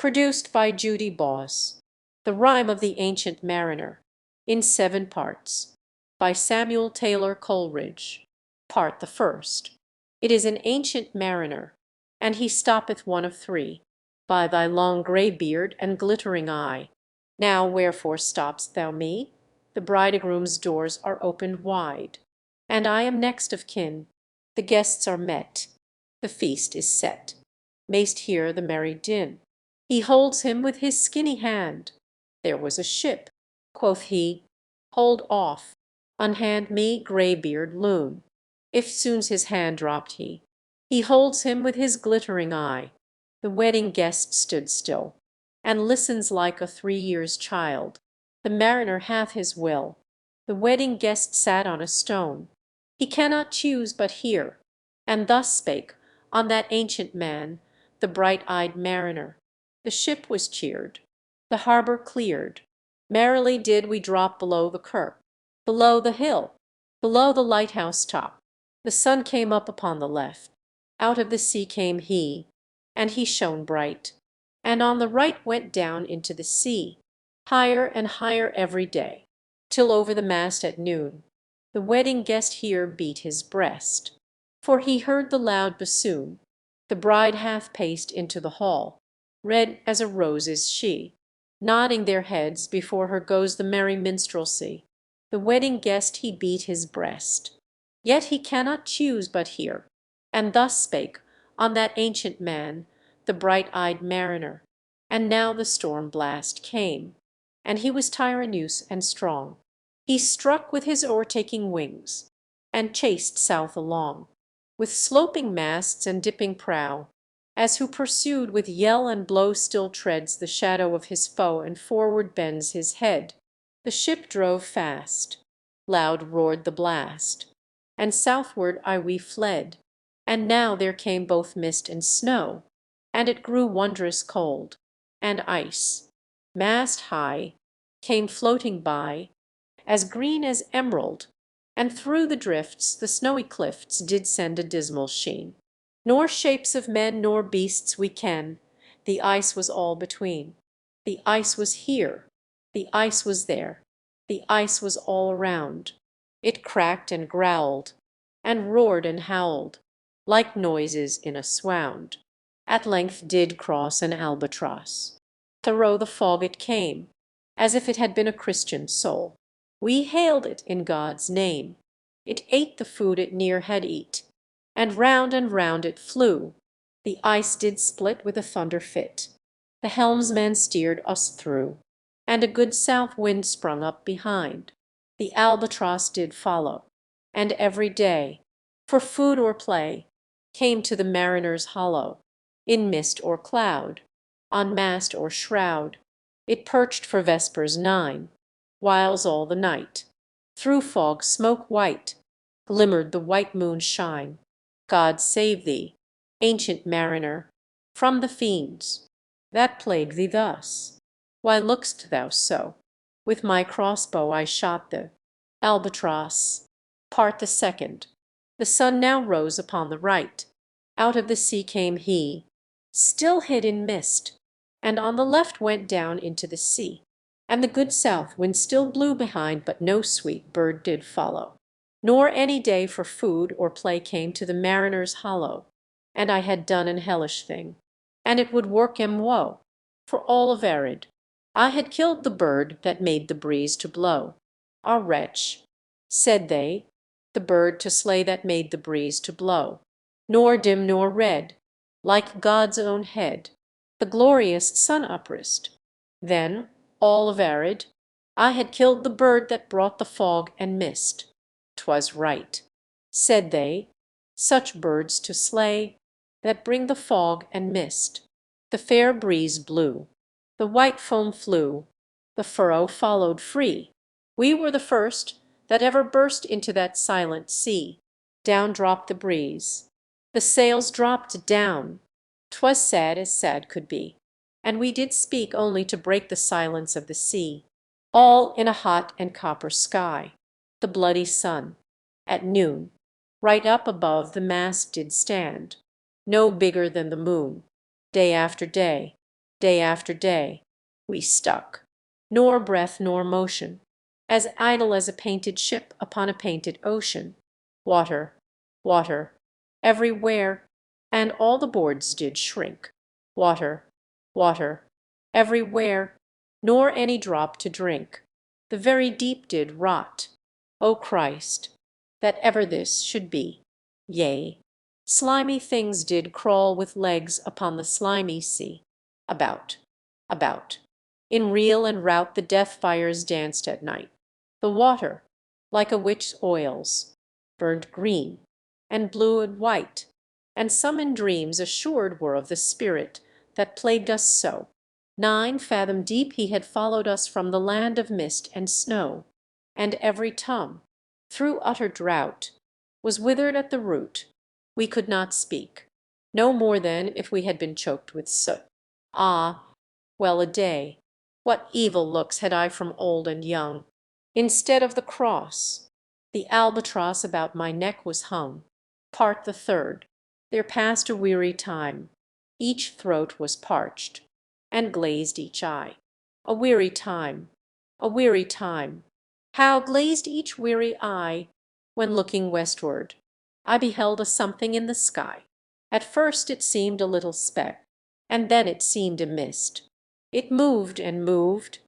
Produced by Judy Boss. The Rime of the Ancient Mariner, in 7 parts, by Samuel Taylor Coleridge. Part the first. It is an ancient mariner, and he stoppeth one of 3, by thy long grey beard and glittering eye. Now wherefore stopp'st thou me? The bridegroom's doors are opened wide, and I am next of kin. The guests are met, the feast is set. Mayst hear the merry din. He holds him with his skinny hand. There was a ship. Quoth he, hold off, unhand me, greybeard loon. Eftsoons his hand dropped he. He holds him with his glittering eye. The wedding guest stood still, and listens like a 3 years' child. The mariner hath his will. The wedding guest sat on a stone. He cannot choose but hear, and thus spake on that ancient man, the bright-eyed mariner. The ship was cheered, the harbour cleared. Merrily did we drop below the kirk, below the hill, below the lighthouse top. The sun came up upon the left, out of the sea came he, and he shone bright, and on the right went down into the sea, higher and higher every day, till over the mast at noon. The wedding guest here beat his breast, for he heard the loud bassoon. The bride hath paced into the hall, red as a rose is she. Nodding their heads, before her goes the merry minstrelsy. The wedding guest he beat his breast, yet he cannot choose but hear, and thus spake on that ancient man, the bright-eyed mariner. And now the storm blast came, and he was tyrannous and strong. He struck with his o'ertaking wings, and chased south along, with sloping masts and dipping prow, as who pursued with yell and blow still treads the shadow of his foe and forward bends his head. The ship drove fast, loud roared the blast, and southward we fled. And now there came both mist and snow, and it grew wondrous cold, and ice, mast high, came floating by, as green as emerald, and through the drifts the snowy cliffs did send a dismal sheen. Nor shapes of men nor beasts we ken, the ice was all between. The ice was here, the ice was there, the ice was all around. It cracked and growled, and roared and howled, like noises in a swound. At length did cross an albatross. Thorough the fog it came, as if it had been a Christian soul. We hailed it in God's name. It ate the food it ne'er had eat, and round it flew. The ice did split with a thunder fit. The helmsman steered us through, and a good south wind sprung up behind. The albatross did follow, and every day, for food or play, came to the mariner's hollow. In mist or cloud, on mast or shroud, it perched for vespers 9, whiles all the night, through fog smoke white, glimmered the white moon's shine. God save thee, ancient mariner, from the fiends that plague thee thus. Why look'st thou so? With my crossbow I shot the albatross. Part the second. The sun now rose upon the right. Out of the sea came he, still hid in mist, and on the left went down into the sea. And the good south wind still blew behind, but no sweet bird did follow. Nor any day for food or play came to the mariner's hollow. And I had done an hellish thing, and it would work him woe. For all averred, I had killed the bird that made the breeze to blow. Ah, wretch, said they, the bird to slay that made the breeze to blow. Nor dim nor red, like God's own head, the glorious sun uprist. Then, all averred, I had killed the bird that brought the fog and mist. 'Twas right, said they, such birds to slay, that bring the fog and mist. The fair breeze blew, the white foam flew, the furrow followed free. We were the first that ever burst into that silent sea. Down dropped the breeze, the sails dropped down. 'Twas sad as sad could be, and we did speak only to break the silence of the sea. All in a hot and copper sky, the bloody sun, at noon, right up above the mast did stand, no bigger than the moon. Day after day, Day after day we stuck, nor breath nor motion, as idle as a painted ship upon a painted ocean. Water, water, everywhere, and all the boards did shrink. Water, water, everywhere, nor any drop to drink. The very deep did rot. O Christ, that ever this should be! Yea, slimy things did crawl with legs upon the slimy sea. About, about. In reel and rout the death fires danced at night. The water, like a witch's oils, burned green, and blue and white, and some in dreams assured were of the spirit that plagued us so. 9 fathom deep he had followed us from the land of mist and snow, and every tongue, through utter drought, was withered at the root. We could not speak, no more than if we had been choked with soot. Ah, well a day! What evil looks had I from old and young! Instead of the cross, the albatross about my neck was hung. Part the third. There passed a weary time. Each throat was parched, and glazed each eye. A weary time, a weary time. How glazed each weary eye, when looking westward, I beheld a something in the sky. At first it seemed a little speck, and then it seemed a mist. It moved and moved,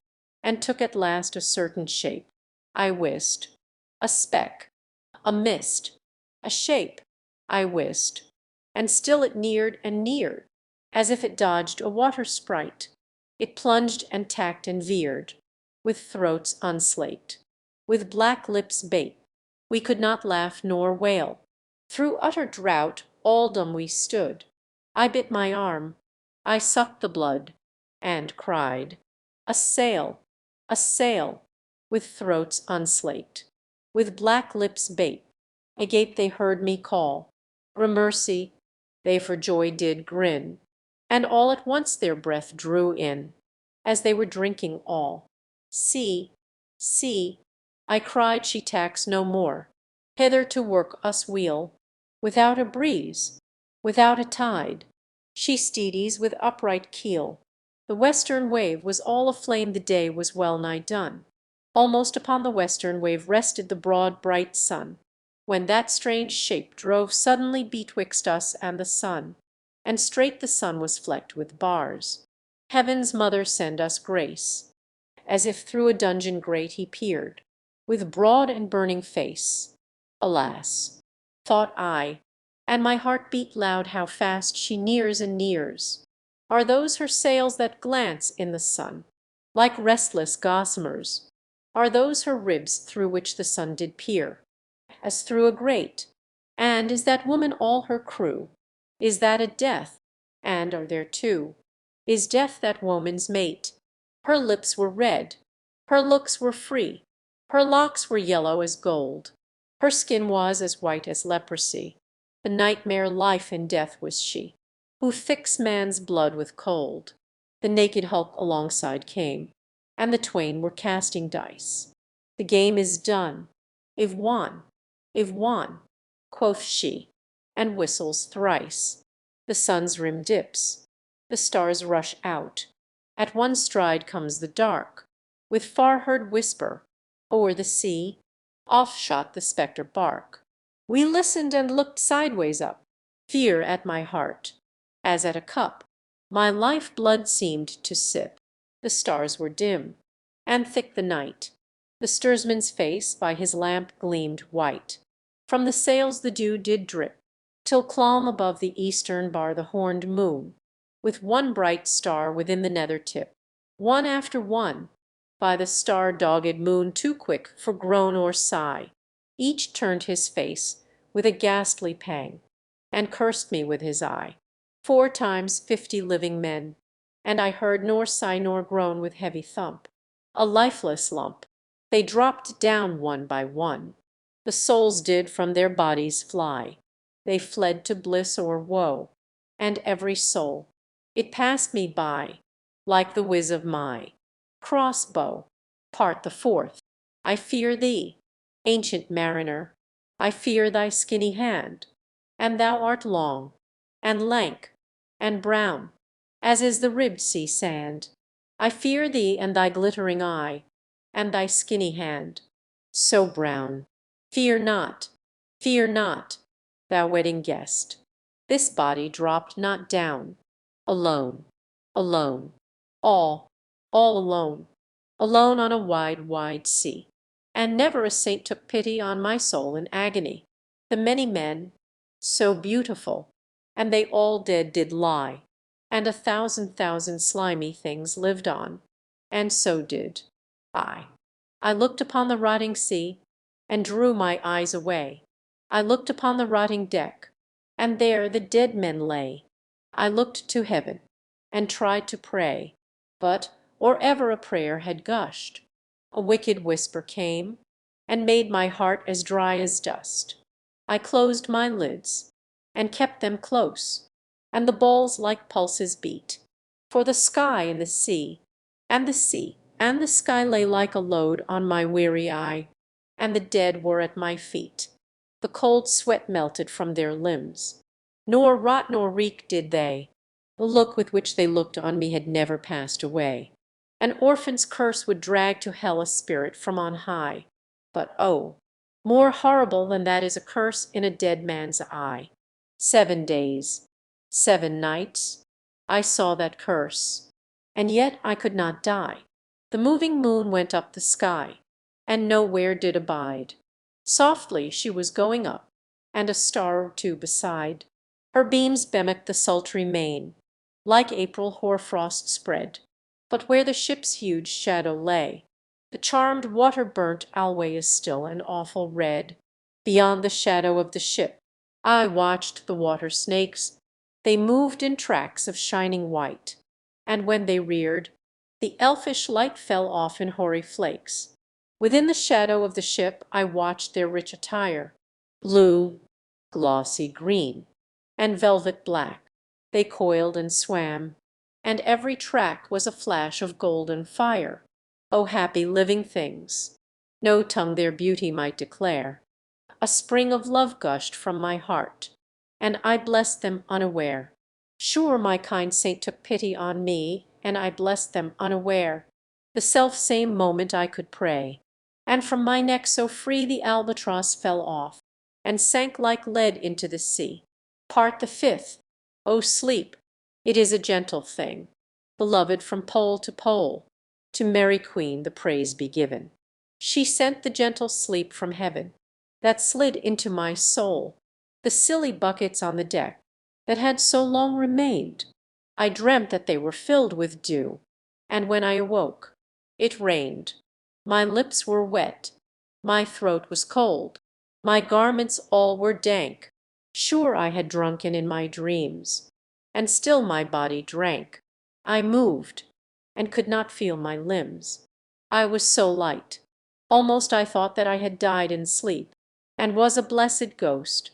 and took at last a certain shape. I wist. A speck, a mist, a shape, I wist. And still it neared and neared, as if it dodged a water sprite. It plunged and tacked and veered, with throats unslaked, with black lips bait. We could not laugh nor wail. Through utter drought all dumb we stood. I bit my arm, I sucked the blood, and cried, "A sail, a sail!" with throats unslaked, with black lips bait. Agape they heard me call, "Gramercy!" They for joy did grin, and all at once their breath drew in, as they were drinking all. "See, see," I cried, "she tacks no more hither to work us weal, without a breeze, without a tide. She steedies with upright keel." The western wave was all aflame, the day was well nigh done. Almost upon the western wave rested the broad bright sun, when that strange shape drove suddenly betwixt us and the sun, and straight the sun was flecked with bars. Heaven's mother send us grace! As if through a dungeon grate he peered, with broad and burning face. Alas! thought I, and my heart beat loud, how fast she nears and nears. Are those her sails that glance in the sun, like restless gossamers? Are those her ribs through which the sun did peer, as through a grate? And is that woman all her crew? Is that a death? And are there two? Is death that woman's mate? Her lips were red, her looks were free, her locks were yellow as gold, her skin was as white as leprosy. The nightmare life in death was she, who thicks man's blood with cold. The naked hulk alongside came, and the twain were casting dice. "The game is done. I've won, I've won," quoth she, and whistles thrice. The sun's rim dips, the stars rush out. At one stride comes the dark, with far-heard whisper. O'er the sea, off shot the spectre bark. We listened and looked sideways up, fear at my heart, as at a cup my life blood seemed to sip. The stars were dim, and thick the night. The steersman's face by his lamp gleamed white. From the sails the dew did drip, till clomb above the eastern bar the horned moon, with one bright star within the nether tip. One after one, by the star-dogged moon too quick for groan or sigh, each turned his face with a ghastly pang, and cursed me with his eye. 4 times 50 living men, and I heard nor sigh nor groan with heavy thump. A lifeless lump, they dropped down one by one. The souls did from their bodies fly. They fled to bliss or woe, and every soul, it passed me by, like the whiz of my crossbow. Part the fourth. I fear thee, ancient mariner, I fear thy skinny hand, and thou art long, and lank, and brown, as is the ribbed sea sand. I fear thee and thy glittering eye, and thy skinny hand, so brown. Fear not, thou wedding guest. This body dropped not down. Alone, alone, all, all alone, alone on a wide, wide sea. And never a saint took pity on my soul in agony. The many men, so beautiful, and they all dead did lie, and 1,000,000 slimy things lived on, and so did I. I looked upon the rotting sea, and drew my eyes away. I looked upon the rotting deck, and there the dead men lay. I looked to heaven, and tried to pray, but or ever a prayer had gushed, a wicked whisper came, and made my heart as dry as dust. I closed my lids, and kept them close, and the balls like pulses beat. For the sky and the sea, and the sea and the sky lay like a load on my weary eye, and the dead were at my feet. The cold sweat melted from their limbs, nor rot nor reek did they. The look with which they looked on me had never passed away. An orphan's curse would drag to hell a spirit from on high. But oh, more horrible than that is a curse in a dead man's eye. 7 days, 7 nights, I saw that curse, and yet I could not die. The moving moon went up the sky, and nowhere did abide. Softly she was going up, and a star or two beside. Her beams bemicked the sultry main, like April hoar-frost spread. But where the ship's huge shadow lay, the charmed water burnt alway as still and awful red. Beyond the shadow of the ship I watched the water snakes. They moved in tracks of shining white, and when they reared, the elfish light fell off in hoary flakes. Within the shadow of the ship I watched their rich attire, blue, glossy green, and velvet black. They coiled and swam, and every track was a flash of golden fire. O happy living things! No tongue their beauty might declare. A spring of love gushed from my heart, and I blessed them unaware. Sure my kind saint took pity on me, and I blessed them unaware. The self-same moment I could pray, and from my neck so free the albatross fell off, and sank like lead into the sea. Part the fifth. O sleep, it is a gentle thing, beloved from pole to pole. To Mary Queen the praise be given. She sent the gentle sleep from heaven, that slid into my soul. The silly buckets on the deck, that had so long remained, I dreamt that they were filled with dew, and when I awoke, it rained. My lips were wet, my throat was cold, my garments all were dank. Sure I had drunken in my dreams, and still my body drank. I moved, and could not feel my limbs. I was so light, almost I thought that I had died in sleep, and was a blessed ghost.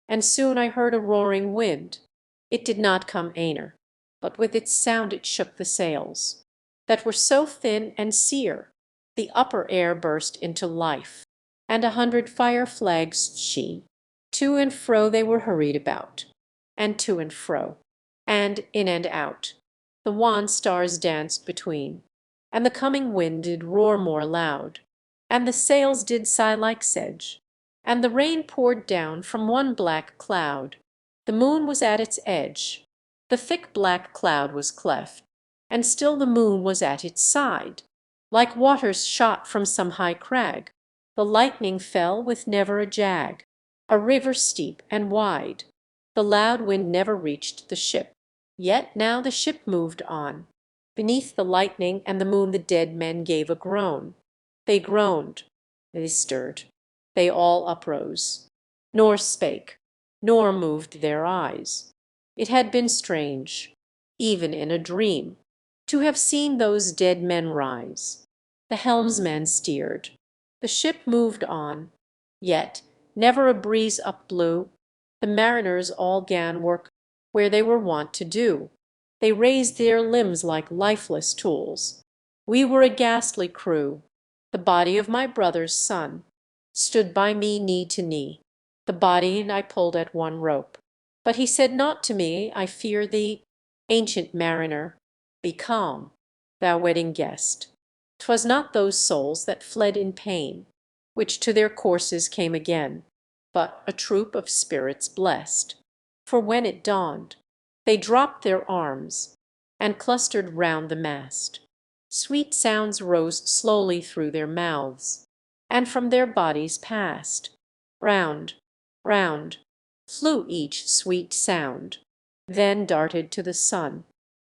And soon I heard a roaring wind. It did not come aner, but with its sound it shook the sails, that were so thin and sere. The upper air burst into life, and 100 fire flags she. To and fro they were hurried about, and to and fro, and in and out. The wan stars danced between, and the coming wind did roar more loud, and the sails did sigh like sedge, and the rain poured down from one black cloud. The moon was at its edge, the thick black cloud was cleft, and still the moon was at its side. Like waters shot from some high crag, the lightning fell with never a jag. A river steep and wide, the loud wind never reached the ship. Yet now the ship moved on. Beneath the lightning and the moon the dead men gave a groan. They groaned, they stirred, they all uprose, nor spake, nor moved their eyes. It had been strange, even in a dream, to have seen those dead men rise. The helmsman steered. The ship moved on, yet never a breeze up blew. The mariners all 'gan work where they were wont to do. They raised their limbs like lifeless tools. We were a ghastly crew. The body of my brother's son stood by me knee to knee. The body and I pulled at one rope. But he said not to me, I fear thee. Ancient mariner, be calm, thou wedding guest. 'Twas not those souls that fled in pain, which to their courses came again, but a troop of spirits blest. For when it dawned, they dropped their arms, and clustered round the mast. Sweet sounds rose slowly through their mouths, and from their bodies passed. Round, round, flew each sweet sound, then darted to the sun.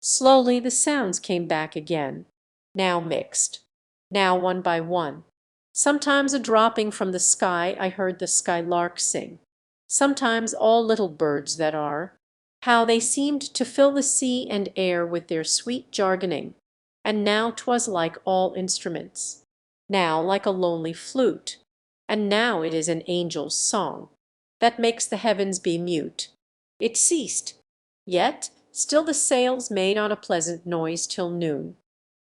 Slowly the sounds came back again, now mixed, now one by one. Sometimes a dropping from the sky I heard the skylark sing, sometimes all little birds that are. How they seemed to fill the sea and air with their sweet jargoning, and now 'twas like all instruments, now like a lonely flute, and now it is an angel's song that makes the heavens be mute. It ceased, yet still the sails made on a pleasant noise till noon,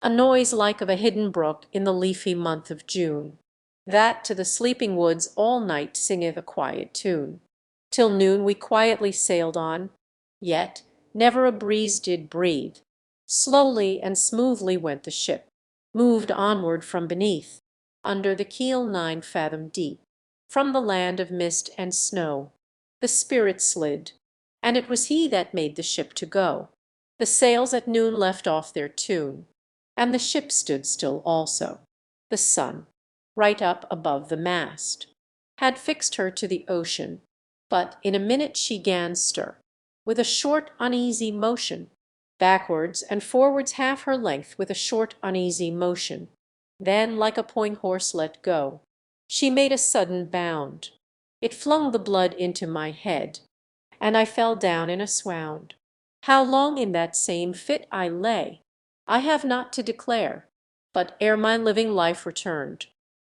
a noise like of a hidden brook in the leafy month of June, that to the sleeping woods all night singeth a quiet tune. Till noon we quietly sailed on, yet never a breeze did breathe. Slowly and smoothly went the ship, moved onward from beneath, under the keel 9 fathom deep. From the land of mist and snow the Spirit slid, and it was he that made the ship to go. The sails at noon left off their tune, and the ship stood still also. The sun, right up above the mast, had fixed her to the ocean, but in a minute she 'gan stir, with a short uneasy motion, backwards and forwards half her length with a short uneasy motion. Then, like a pony horse let go, she made a sudden bound. It flung the blood into my head, and I fell down in a swound. How long in that same fit I lay, I have not to declare, but ere my living life returned,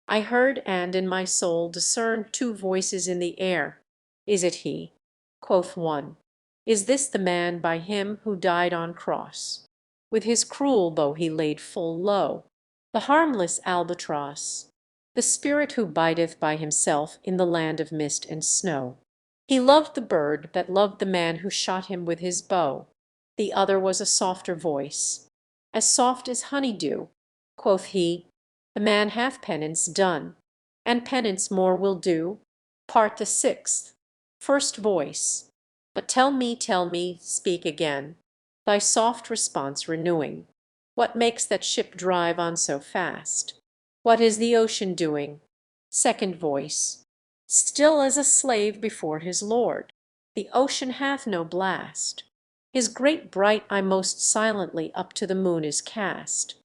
I heard and in my soul discerned 2 voices in the air. Is it he? Quoth one. Is this the man by him who died on cross? With his cruel bow he laid full low the harmless albatross, the spirit who bideth by himself in the land of mist and snow. He loved the bird that loved the man who shot him with his bow. The other was a softer voice, as soft as honey-dew. Quoth he, the man hath penance done, and penance more will do. Part the 6th. First voice. But tell me, speak again, thy soft response renewing. What makes that ship drive on so fast? What is the ocean doing? Second voice. Still as a slave before his lord. The ocean hath no blast. His great bright eye most silently up to the moon is cast,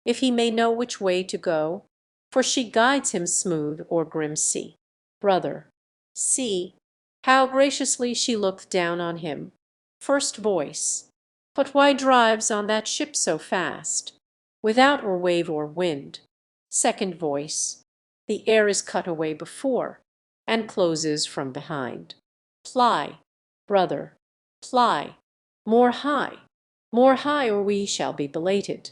if he may know which way to go, for she guides him smooth o'er grim sea. Brother. See, how graciously she looked down on him. First voice. But why drives on that ship so fast, without or wave or wind? Second voice. The air is cut away before, and closes from behind. Ply, brother, ply, more high, or we shall be belated.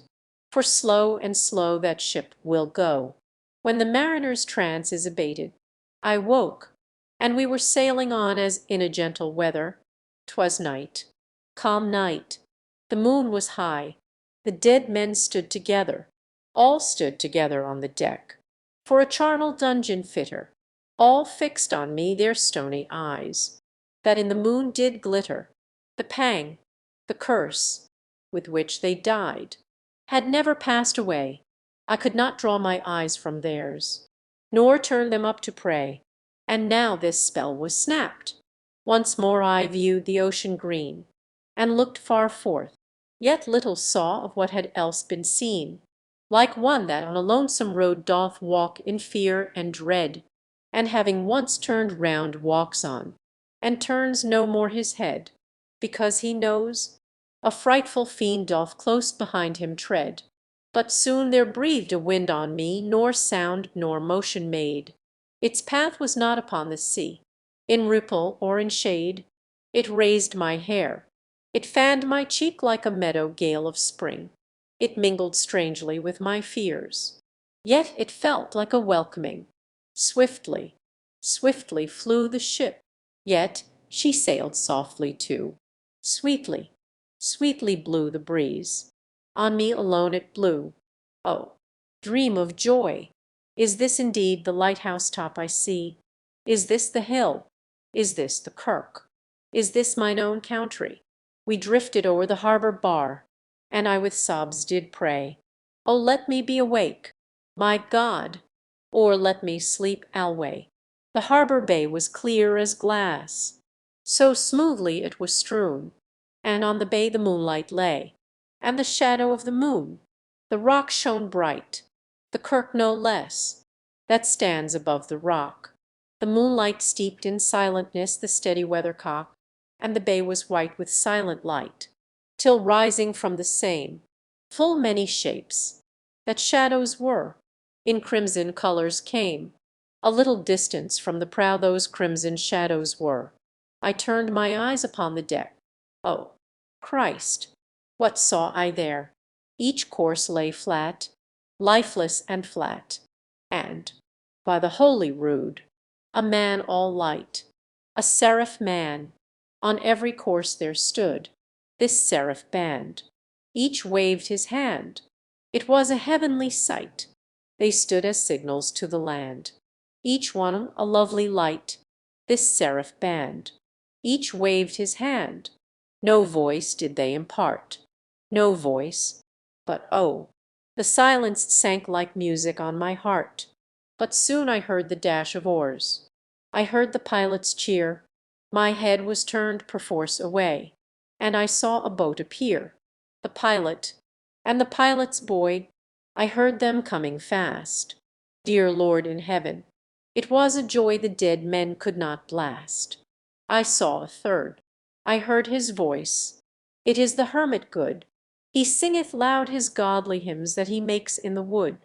For slow and slow that ship will go. When the mariner's trance is abated, I woke, and we were sailing on as in a gentle weather. 'Twas night, calm night. The moon was high. The dead men stood together. All stood together on the deck. For a charnel dungeon fitter, all fixed on me their stony eyes, that in the moon did glitter. The pang, the curse, with which they died, had never passed away. I could not draw my eyes from theirs, nor turn them up to pray. And now this spell was snapped. Once more I viewed the ocean green, and looked far forth, yet little saw of what had else been seen. Like one that on a lonesome road doth walk in fear and dread, and having once turned round walks on, and turns no more his head, because he knows a frightful fiend doth close behind him tread. But soon there breathed a wind on me, nor sound nor motion made. Its path was not upon the sea, in ripple or in shade. It raised my hair, it fanned my cheek like a meadow gale of spring. It mingled strangely with my fears, yet it felt like a welcoming. Swiftly, swiftly flew the ship, yet she sailed softly too. Sweetly, Sweetly blew the breeze. On me alone it blew. Oh, dream of joy! Is this indeed the lighthouse top I see? Is this the hill? Is this the kirk? Is this mine own country? We drifted o'er the harbour bar, and I with sobs did pray, "Oh, let me be awake, my God, or let me sleep alway." The harbour bay was clear as glass, so smoothly it was strewn, and on the bay the moonlight lay, and the shadow of the moon. The rock shone bright, the kirk no less, that stands above the rock. The moonlight steeped in silentness the steady weathercock, and the bay was white with silent light, till rising from the same, full many shapes, that shadows were, in crimson colours came. A little distance from the prow those crimson shadows were. I turned my eyes upon the deck. Oh, Christ! What saw I there? Each corse lay flat, lifeless and flat, and, by the Holy Rood, a man all light, a seraph man, on every corse there stood this seraph band. Each waved his hand. It was a heavenly sight. They stood as signals to the land. Each one a lovely light, this seraph band. Each waved his hand. No voice did they impart, no voice, but oh, the silence sank like music on my heart. But soon I heard the dash of oars. I heard the pilot's cheer. My head was turned perforce away, and I saw a boat appear. The pilot and the pilot's boy, I heard them coming fast. Dear Lord in heaven, it was a joy the dead men could not blast. I saw a third. I heard his voice. It is the hermit good. He singeth loud his godly hymns that he makes in the wood.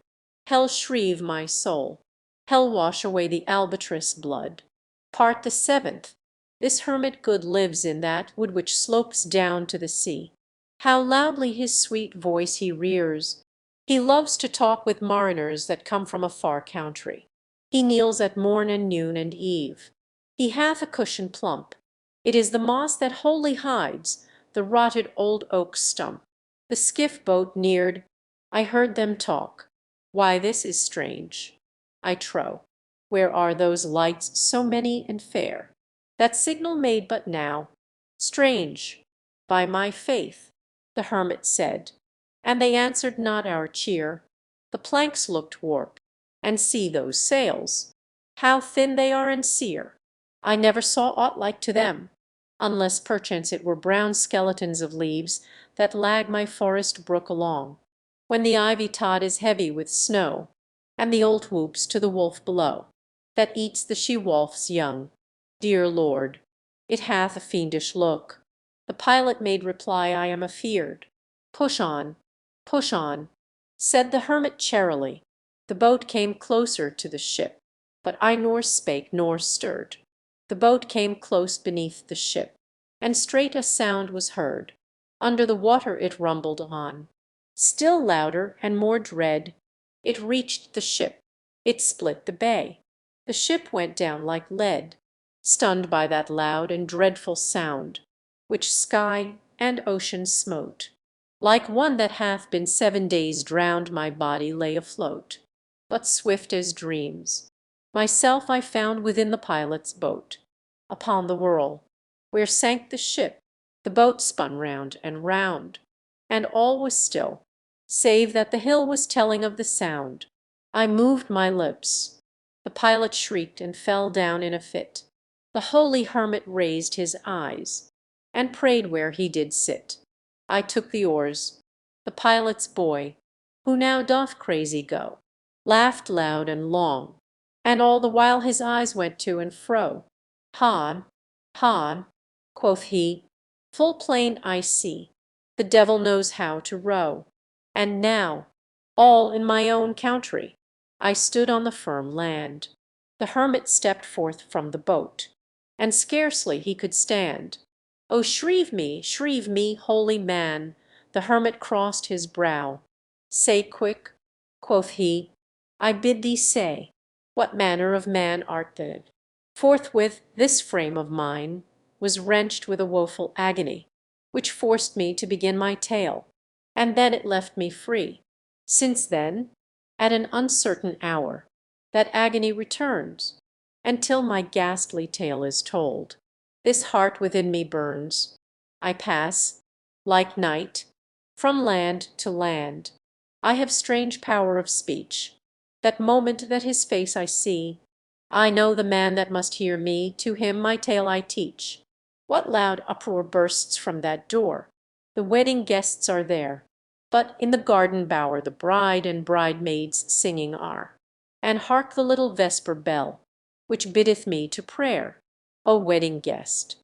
Hell shrieve my soul. Hell wash away the albatross blood. Part the seventh. This hermit good lives in that wood which slopes down to the sea. How loudly his sweet voice he rears! He loves to talk with mariners that come from a far country. He kneels at morn and noon and eve. He hath a cushion plump. It is the moss that wholly hides the rotted old oak stump. The skiff boat neared. I heard them talk. Why, this is strange, I trow. Where are those lights so many and fair? That signal made but now. Strange, by my faith, the hermit said, and they answered not our cheer. The planks looked warped, and see those sails, how thin they are and sere. I never saw aught like to them, unless perchance it were brown skeletons of leaves that lag my forest brook along, when the ivy tod is heavy with snow, and the old whoops to the wolf below, that eats the she-wolf's young. Dear Lord, it hath a fiendish look. The pilot made reply, I am afeard. Push on, said the hermit charily. The boat came closer to the ship, but I nor spake nor stirred. The boat came close beneath the ship, and straight a sound was heard. Under the water it rumbled on, still louder and more dread. It reached the ship, it split the bay. The ship went down like lead, stunned by that loud and dreadful sound, which sky and ocean smote. Like one that hath been 7 days drowned, my body lay afloat, but swift as dreams. Myself I found within the pilot's boat, upon the whirl, where sank the ship. The boat spun round and round, and all was still, save that the hill was telling of the sound. I moved my lips. The pilot shrieked and fell down in a fit. The holy hermit raised his eyes, and prayed where he did sit. I took the oars. The pilot's boy, who now doth crazy go, laughed loud and long, and all the while his eyes went to and fro. "Han, Han," quoth he, "full plain I see, the devil knows how to row. And now, all in my own country, I stood on the firm land." The hermit stepped forth from the boat, and scarcely he could stand. "O shrieve me, holy man!" The hermit crossed his brow. "Say quick," quoth he, "I bid thee say, what manner of man art thou?" Forthwith this frame of mine was wrenched with a woeful agony. which forced me to begin my tale, and then it left me free. Since then, at an uncertain hour, that agony returns, and till my ghastly tale is told, this heart within me burns. I pass, like night, from land to land. I have strange power of speech. That moment that his face I see, I know the man that must hear me, to him my tale I teach. What loud uproar bursts from that door! The wedding guests are there, but in the garden bower the bride and bridemaids singing are. And hark the little vesper bell, which biddeth me to prayer. O wedding guest!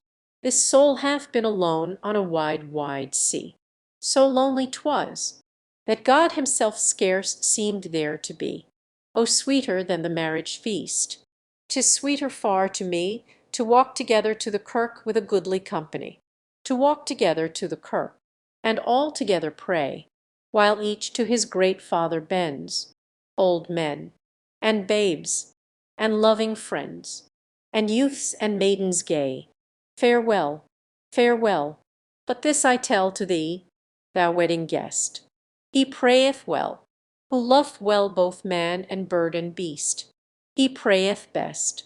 This soul hath been alone on a wide, wide sea. So lonely 'twas, that God himself scarce seemed there to be. O sweeter than the marriage feast! 'Tis sweeter far to me to walk together to the kirk with a goodly company, to walk together to the kirk, and all together pray, while each to his great Father bends, old men, and babes, and loving friends, and youths and maidens gay. Farewell, farewell! But this I tell to thee, thou wedding guest: He prayeth well, who loveth well both man and bird and beast. He prayeth best,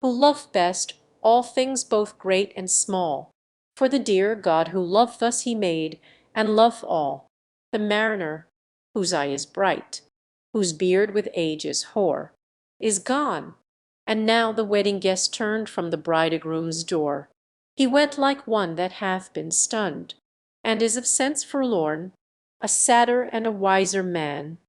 who loveth best all things both great and small. For the dear God who loved thus he made, and loveth all. The mariner, whose eye is bright, whose beard with age is hoar, is gone, and now the wedding guest turned from the bridegroom's door. He went like one that hath been stunned, and is of sense forlorn, a sadder and a wiser man